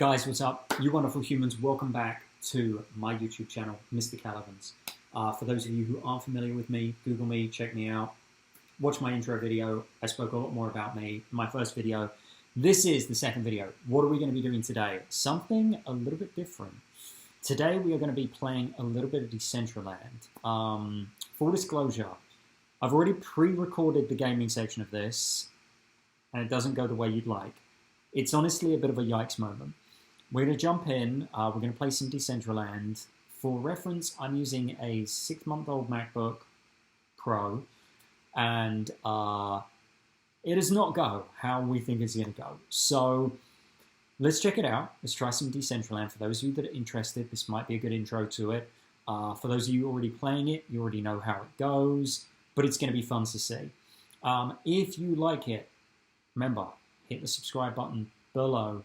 Guys, what's up? You wonderful humans, welcome back to my YouTube channel, Mr. Callivans. For those of you who aren't familiar with me, Google me, check me out, watch my intro video. I spoke a lot more about me in my first video. This is the second video. What are we going to be doing today? Something a little bit different. Today we are going to be playing a little bit of Decentraland. Full disclosure, I've already pre-recorded the gaming section of this, and it doesn't go the way you'd like. It's honestly a bit of a yikes moment. We're going to jump in, we're going to play some Decentraland. For reference, I'm using a 6-month-old MacBook Pro, and it does not go how we think it's going to go. So let's check it out. Let's try some Decentraland. For those of you that are interested, this might be a good intro to it. For those of you already playing it, you already know how it goes, but it's going to be fun to see. If you like it, remember, hit the subscribe button below.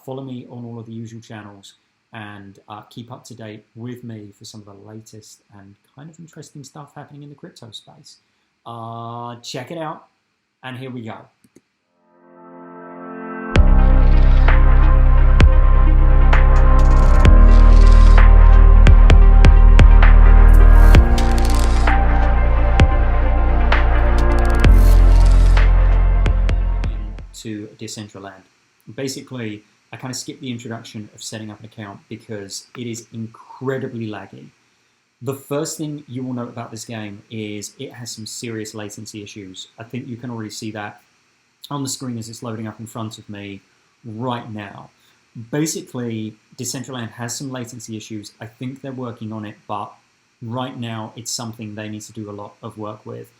Follow me on all of the usual channels and keep up to date with me for some of the latest and kind of interesting stuff happening in the crypto space. Check it out, and here we go. To Decentraland. Basically, I kind of skipped the introduction of setting up an account because it is incredibly laggy. The first thing you will note about this game is it has some serious latency issues. I think you can already see that on the screen as it's loading up in front of me right now. Basically, Decentraland has some latency issues. I think they're working on it, but right now it's something they need to do a lot of work with.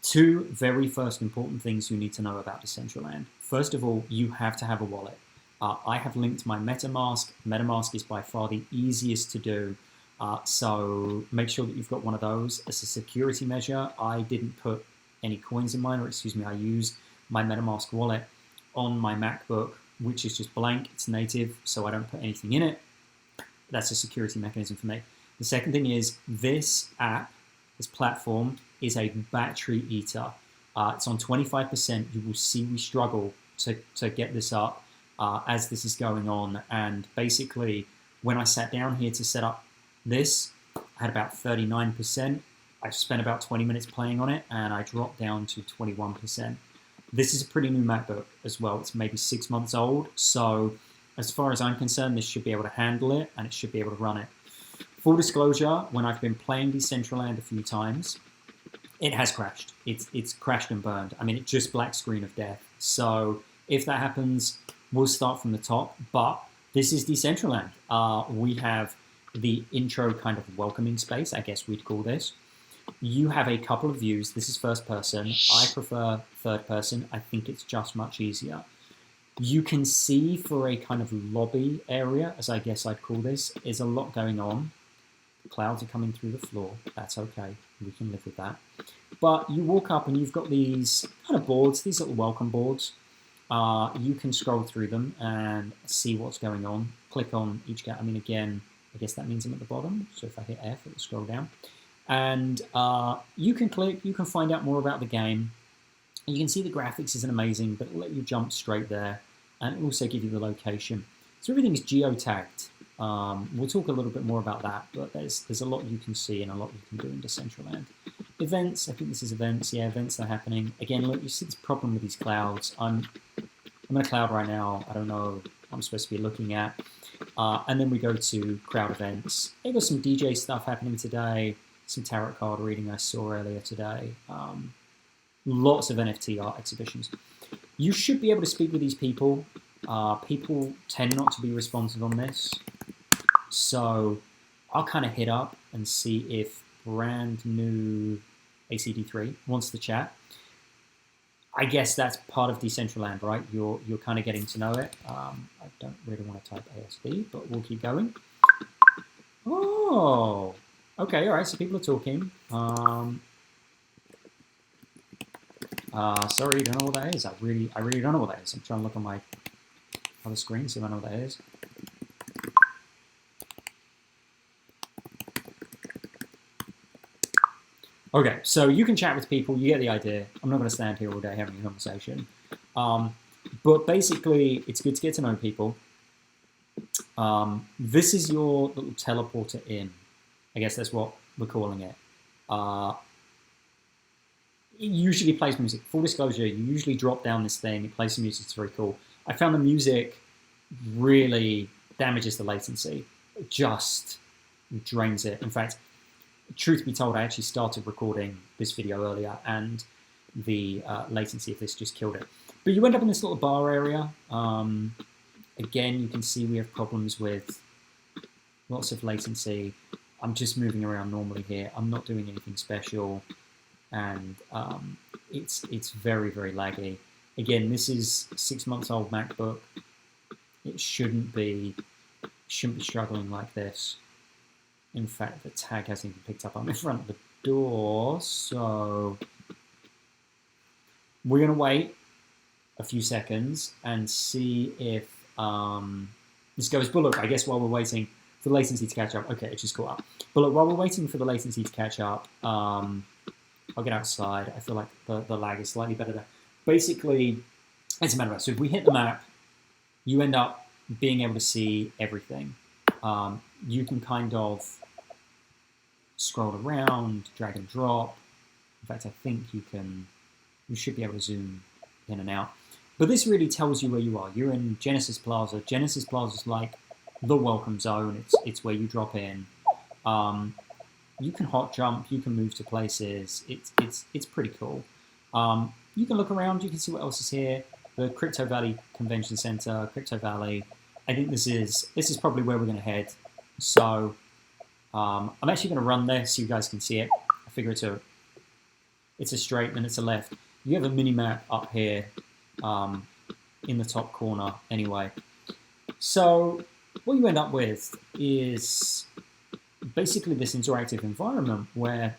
Two very first important things you need to know about Decentraland. First of all, you have to have a wallet. I have linked my MetaMask. MetaMask is by far the easiest to do, so make sure that you've got one of those. As a security measure, I didn't put any coins in mine, or excuse me, I use my MetaMask wallet on my MacBook, which is just blank. It's native, so I don't put anything in it. That's a security mechanism for me. The second thing is this app, this platform, is a battery eater. It's on 25%. You will see we struggle to get this up as this is going on. And basically, when I sat down here to set up this, I had about 39%. I spent about 20 minutes playing on it, and I dropped down to 21%. This is a pretty new MacBook as well. It's maybe 6 months old. So as far as I'm concerned, this should be able to handle it, and it should be able to run it. Full disclosure, when I've been playing Decentraland a few times, it has crashed. It's crashed and burned. I mean, it's just black screen of death. So if that happens, we'll start from the top. But this is Decentraland. We have the intro kind of welcoming space, I guess we'd call this. You have a couple of views. This is first person. I prefer third person. I think it's just much easier. You can see for a kind of lobby area, as I guess I'd call this, is a lot going on. Clouds are coming through the floor. That's okay. We can live with that. But you walk up and you've got these kind of boards, these little welcome boards. You can scroll through them and see what's going on. Click on each guy. I mean, again, I guess that means I'm at the bottom. So if I hit F, it will scroll down. And you can click, you can find out more about the game. You can see the graphics isn't amazing, but it'll let you jump straight there. And it'll also give you the location. So everything is geotagged. We'll talk a little bit more about that, but there's a lot you can see and a lot you can do in Decentraland. Events, I think this is events. Yeah, events are happening. Again, look, you see this problem with these clouds. I'm in a cloud right now. I don't know what I'm supposed to be looking at. And then we go to crowd events. There got some DJ stuff happening today. Some tarot card reading I saw earlier today. Lots of NFT art exhibitions. You should be able to speak with these people. People tend not to be responsive on this. So I'll kind of hit up and see if brand new ACD3 wants to chat. I guess that's part of Decentraland, right? You're kind of getting to know it. I don't really want to type ASD, but we'll keep going. Oh, okay, all right. So people are talking. Sorry, you don't know what that is. I really don't know what that is. I'm trying to look on my other screen, see if I know what that is. Okay, so you can chat with people, you get the idea. I'm not going to stand here all day having a conversation. But basically, it's good to get to know people. This is your little teleporter in. I guess that's what we're calling it. It usually plays music. Full disclosure, you usually drop down this thing, it plays some music, it's very cool. I found the music really damages the latency. It just drains it. In fact, truth be told, I actually started recording this video earlier and the latency of this just killed it. But you end up in this little bar area. Again, you can see we have problems with lots of latency. I'm just moving around normally here. I'm not doing anything special. And it's very, very laggy. Again, this is a 6 months old MacBook. It shouldn't be struggling like this. In fact, the tag hasn't even picked up. I'm in front of the door, so we're going to wait a few seconds and see if this goes. But look, I guess while we're waiting for the latency to catch up, okay, it just caught up. But look, while we're waiting for the latency to catch up, I'll get outside. I feel like the lag is slightly better there. Basically, it's a metaverse. So if we hit the map, you end up being able to see everything. You can kind of scroll around, drag and drop. In fact, I think you should be able to zoom in and out. But this really tells you where you are. You're in Genesis Plaza. Genesis Plaza is like the welcome zone. It's where you drop in. You can hot jump. You can move to places. It's pretty cool. You can look around. You can see what else is here. The Crypto Valley Convention Center, Crypto Valley. I think this is probably where we're going to head. So I'm actually going to run there so you guys can see it. I figure it's a straight and it's a left. You have a mini map up here in the top corner anyway. So what you end up with is basically this interactive environment where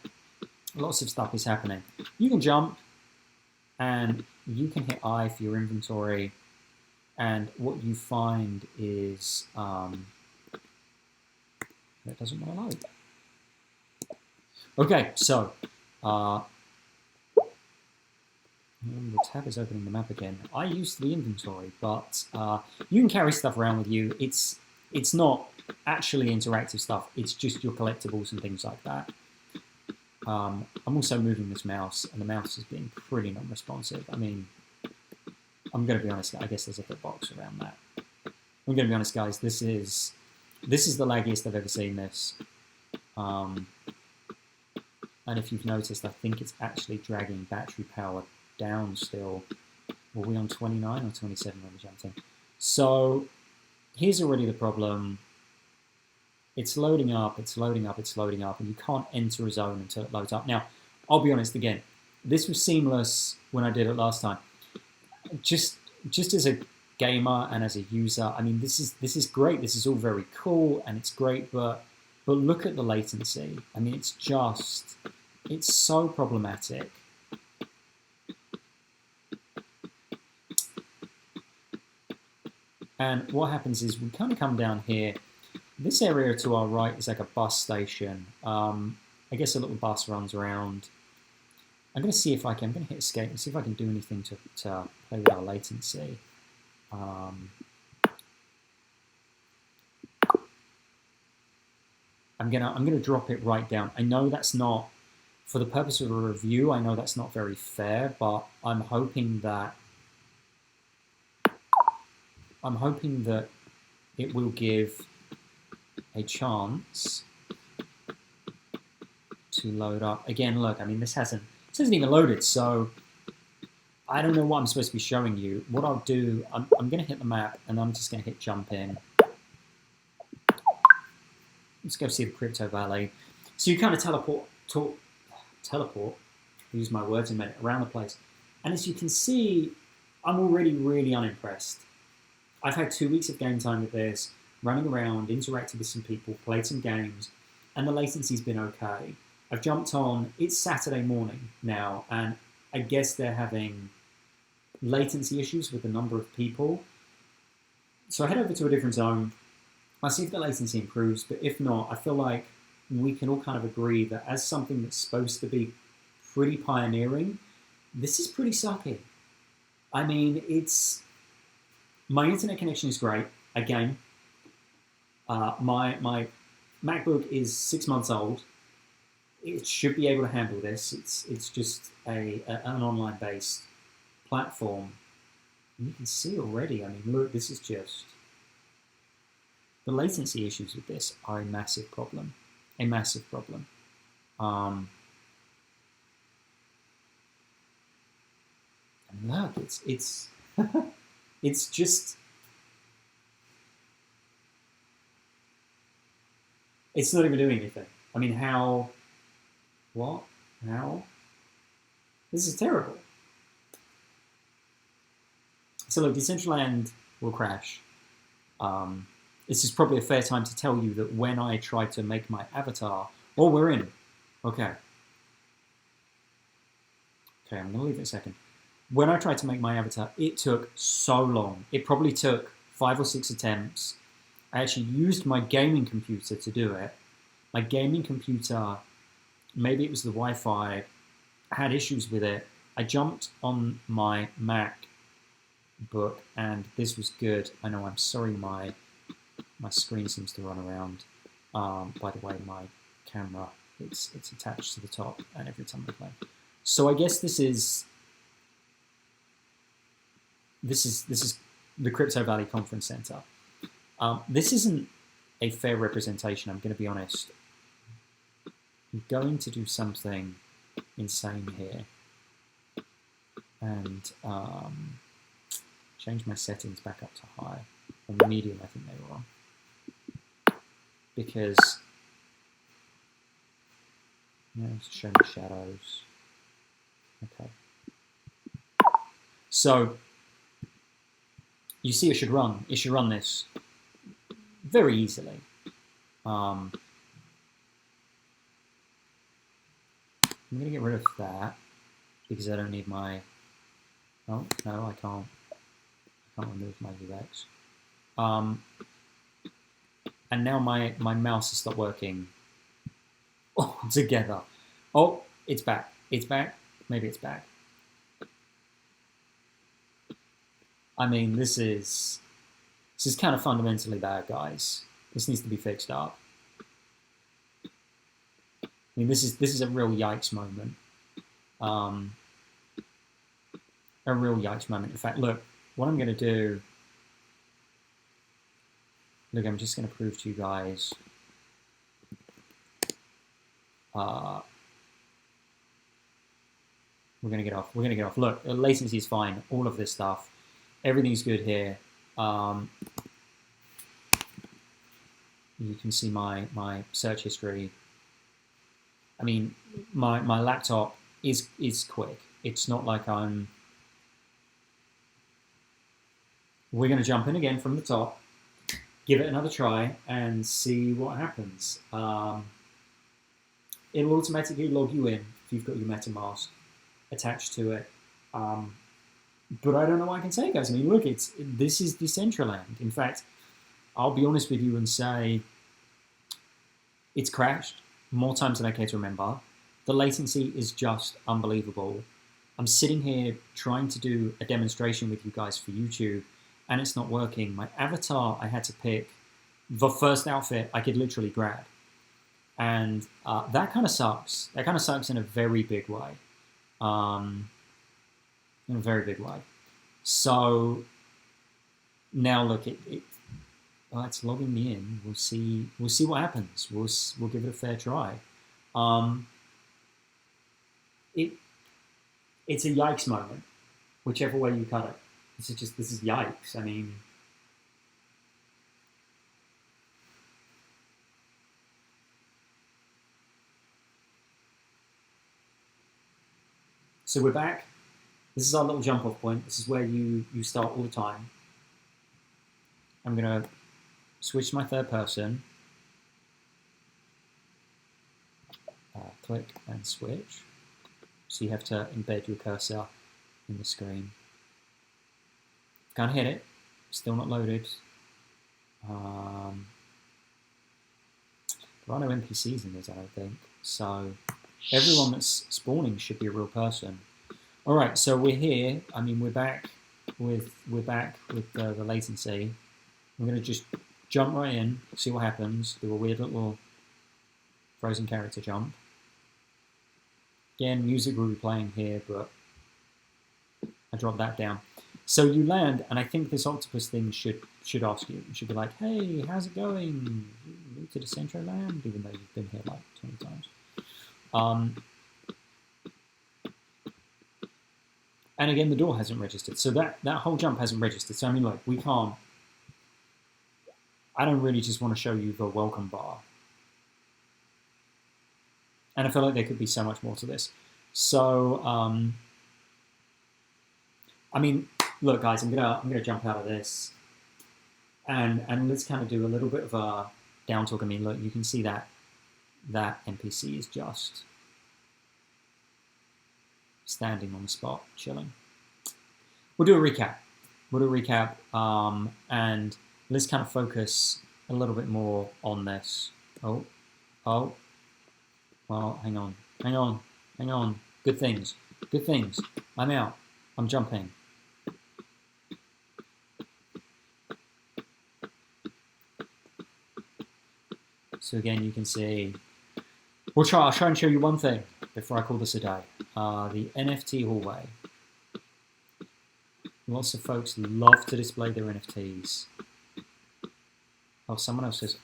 lots of stuff is happening. You can jump and you can hit I for your inventory, and what you find is that doesn't want to load. Okay, so the tab is opening the map again. I used the inventory, but you can carry stuff around with you. It's not actually interactive stuff. It's just your collectibles and things like that. I'm also moving this mouse, and the mouse is being pretty non-responsive. I mean, I'm going to be honest. I guess there's a hitbox around that. I'm going to be honest, guys. This is the laggiest I've ever seen this. And if you've noticed, I think it's actually dragging battery power down still. Were we on 29 or 27 when we jumped in? So here's already the problem. It's loading up, it's loading up, it's loading up, and you can't enter a zone until it loads up. Now, I'll be honest again, this was seamless when I did it last time. Just as a gamer and as a user, I mean, this is great. This is all very cool and it's great, but look at the latency. I mean, it's so problematic. And what happens is we kind of come down here. This area to our right is like a bus station. I guess a little bus runs around. I'm going to see if I'm going to hit escape and see if I can do anything to play with our latency. I'm gonna drop it right down. I know that's not, for the purpose of a review, I know that's not very fair, but I'm hoping that it will give a chance to load up. Again, look, I mean, this hasn't even loaded, so I don't know what I'm supposed to be showing you. What I'll do, I'm going to hit the map, and I'm just going to hit jump in. Let's go see the Crypto Valley. So you kind of teleport, use my words in a minute, around the place. And as you can see, I'm already really unimpressed. I've had 2 weeks of game time with this, running around, interacted with some people, played some games, and the latency's been okay. I've jumped on, it's Saturday morning now, and I guess they're having latency issues with the number of people. So I head over to a different zone. I'll see if the latency improves, but if not, I feel like we can all kind of agree that as something that's supposed to be pretty pioneering, this is pretty sucky. I mean, my internet connection is great. Again, My MacBook is 6 months old. It should be able to handle this. It's just an online based platform. And you can see already. I mean, look, this is just the latency issues with this are a massive problem. A massive problem. And look, it's it's just it's not even doing anything. I mean, how? What? How? This is terrible. So look, Decentraland will crash. This is probably a fair time to tell you that when I try to make my avatar, oh, we're in. Okay. Okay, I'm going to leave it a second. When I tried to make my avatar, it took so long. It probably took 5 or 6 attempts. I actually used my gaming computer to do it. My gaming computer, maybe it was the Wi-Fi, had issues with it. I jumped on my MacBook and this was good. I know, I'm sorry, my screen seems to run around. By the way, my camera, it's attached to the top and every time I play. So I guess this is the Crypto Valley Conference Center. This isn't a fair representation, I'm going to be honest. I'm going to do something insane here and change my settings back up to high, or medium I think they were on, because show me shadows. Okay, so you see it should run this very easily. I'm going to get rid of that because I don't need my... Oh, no, I can't remove my UX. And now my mouse has stopped working altogether. Oh, it's back. It's back. Maybe it's back. I mean, this is kind of fundamentally bad, guys. This needs to be fixed up. I mean, this is a real yikes moment. A real yikes moment. In fact, look, what I'm going to do... Look, I'm just going to prove to you guys... we're going to get off. We're going to get off. Look, latency is fine. All of this stuff. Everything's good here. You can see my search history. I mean, my laptop is quick. It's not like I'm... We're going to jump in again from the top, give it another try, and see what happens. It'll automatically log you in if you've got your MetaMask attached to it. But I don't know what I can say, guys. I mean, look, this is Decentraland. In fact, I'll be honest with you and say it's crashed more times than I care to remember. The latency is just unbelievable. I'm sitting here trying to do a demonstration with you guys for YouTube, and it's not working. My avatar, I had to pick the first outfit I could literally grab. And that kind of sucks. That kind of sucks in a very big way. In a very big way. So now look, it's logging me in. We'll see what happens. We'll give it a fair try. It's a yikes moment, whichever way you cut it. This is yikes. I mean, so we're back. This is our little jump off point. This is where you start all the time. I'm gonna switch to my third person. Click and switch. So you have to embed your cursor in the screen. Can't hit it. Still not loaded. There are no NPCs in this, I don't think. So everyone that's spawning should be a real person. All right, so we're here. I mean, we're back with the latency. I'm going to just jump right in, see what happens, do a weird little frozen character jump. Again, music will be playing here, but I dropped that down. So you land, and I think this octopus thing should ask you. It should be like, hey, how's it going? New to Decentraland, even though you've been here like 20 times. And again, the door hasn't registered. So that whole jump hasn't registered. So I mean, look, we can't... I don't really just want to show you the welcome bar. And I feel like there could be so much more to this. So, I mean, look, guys, I'm gonna jump out of this, and let's kind of do a little bit of a down talk. I mean, look, you can see that NPC is just standing on the spot, chilling. We'll do a recap. And let's kind of focus a little bit more on this. Oh. Well, hang on. Good things. I'm out. I'm jumping. So again, you can see... I'll try and show you one thing before I call this a day. The NFT hallway. Lots of folks love to display their NFTs. Oh, someone else says,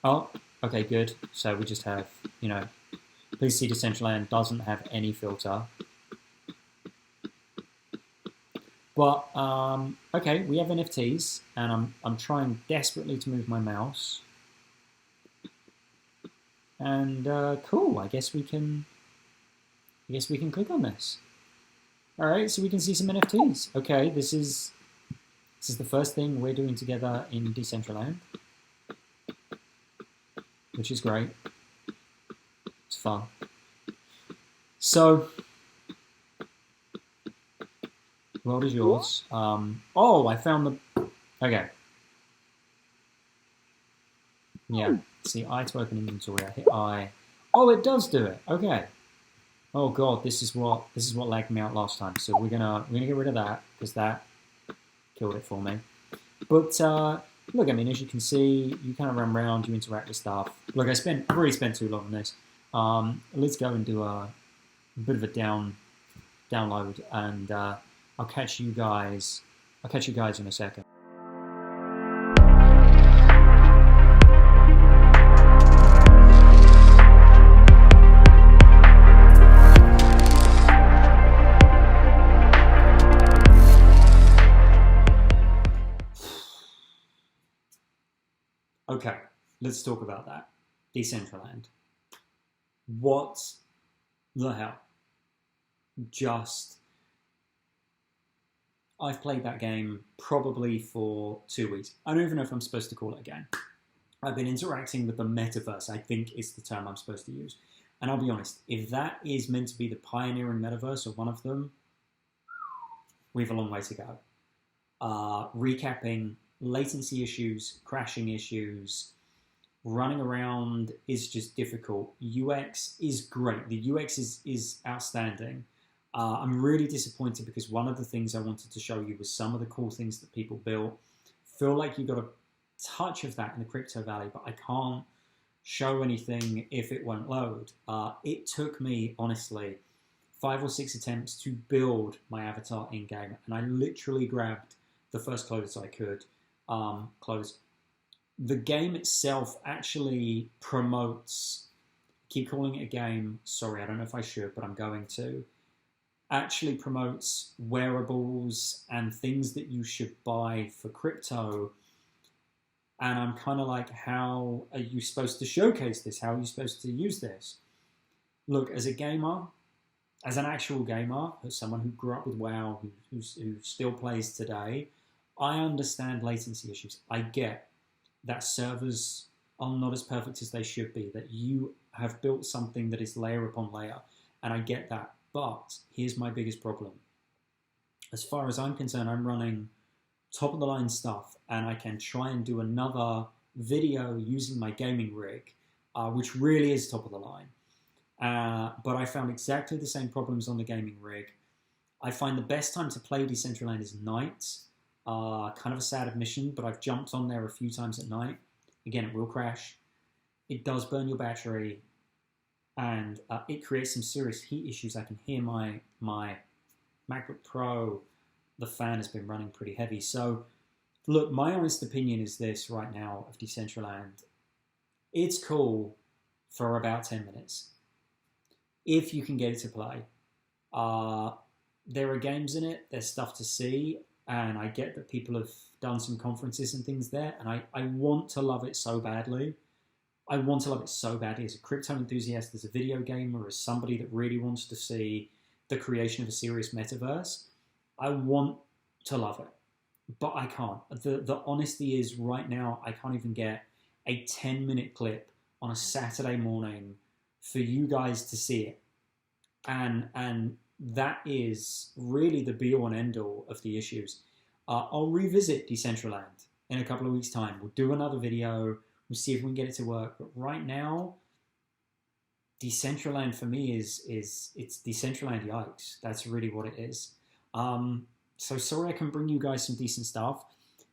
Oh, okay, good. So we just have, please see Decentraland doesn't have any filter. But, okay, we have NFTs, and I'm trying desperately to move my mouse. And, cool, I guess we can click on this. Alright, so we can see some NFTs. Okay, this is the first thing we're doing together in Decentraland, which is great. It's fun. So, world is yours. Oh, I found the... Okay. Yeah. See, I to open inventory. I hit I. Oh, it does do it. Okay. Oh god, this is what lagged me out last time. So we're gonna get rid of that because that killed it for me. But look, I mean, as you can see, you kind of run around, you interact with stuff. Look, I've already spent too long on this. Let's go and do a bit of a download, and I'll catch you guys in a second. Okay, let's talk about that. Decentraland. What the hell? I've played that game probably for 2 weeks. I don't even know if I'm supposed to call it a game. I've been interacting with the metaverse, I think is the term I'm supposed to use. And I'll be honest, if that is meant to be the pioneering metaverse or one of them, we have a long way to go. Recapping, latency issues, crashing issues, running around is just difficult. UX is great. The UX is outstanding. I'm really disappointed because one of the things I wanted to show you was some of the cool things that people built. Feel like you got a touch of that in the Crypto Valley, but I can't show anything if it won't load. It took me, honestly, 5 or 6 attempts to build my avatar in-game, and I literally grabbed the first clothes I could. The game itself actually promotes, keep calling it a game, sorry, I don't know if I should, but I'm going to, actually promotes wearables and things that you should buy for crypto. And I'm kind of like, how are you supposed to showcase this? How are you supposed to use this? Look, as a gamer, as an actual gamer, as someone who grew up with WoW, who still plays today, I understand latency issues. I get that servers are not as perfect as they should be, that you have built something that is layer upon layer, and I get that. But here's my biggest problem. As far as I'm concerned, I'm running top-of-the-line stuff, and I can try and do another video using my gaming rig, which really is top of the line. But I found exactly the same problems on the gaming rig. I find the best time to play Decentraland is nights. Kind of a sad admission, but I've jumped on there a few times at night. Again, it will crash. It does burn your battery, and it creates some serious heat issues. I can hear my MacBook Pro, the fan has been running pretty heavy. So, look, my honest opinion is this right now of Decentraland. It's cool for about 10 minutes. If you can get it to play. There are games in it, there's stuff to see, and I get that people have done some conferences and things there, and I want to love it so badly. I want to love it so badly as a crypto enthusiast, as a video gamer, as somebody that really wants to see the creation of a serious metaverse. I want to love it, but I can't. The honesty is right now, I can't even get a 10-minute clip on a Saturday morning for you guys to see it. And that is really the be-all and end-all of the issues. I'll revisit Decentraland in a couple of weeks' time. We'll do another video. We'll see if we can get it to work. But right now, Decentraland for me it's Decentraland Yikes. That's really what it is. So sorry I can bring you guys some decent stuff.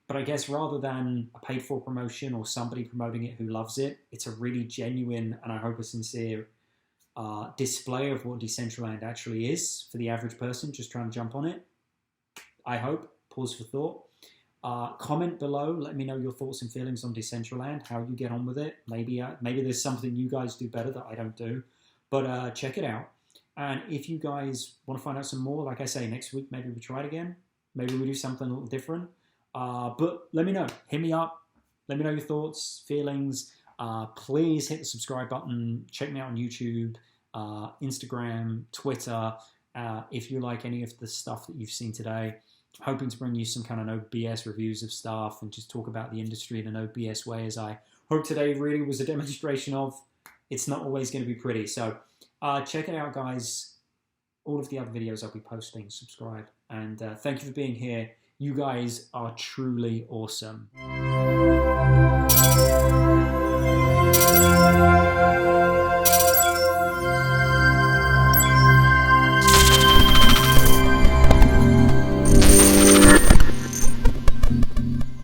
But I guess rather than a paid-for promotion or somebody promoting it who loves it, it's a really genuine and I hope a sincere display of what Decentraland actually is for the average person just trying to jump on it. I hope. Pause for thought. Comment below. Let me know your thoughts and feelings on Decentraland, how you get on with it. Maybe there's something you guys do better that I don't do. But check it out. And if you guys want to find out some more, like I say, next week, maybe we try it again. Maybe we do something a little different. But let me know. Hit me up. Let me know your thoughts, feelings. Please hit the subscribe button. Check me out on YouTube, Instagram, Twitter. If you like any of the stuff that you've seen today, hoping to bring you some kind of no BS reviews of stuff and just talk about the industry in a no BS way, as I hope today really was a demonstration of. It's not always going to be pretty. So check it out, guys. All of the other videos I'll be posting, subscribe. And thank you for being here. You guys are truly awesome.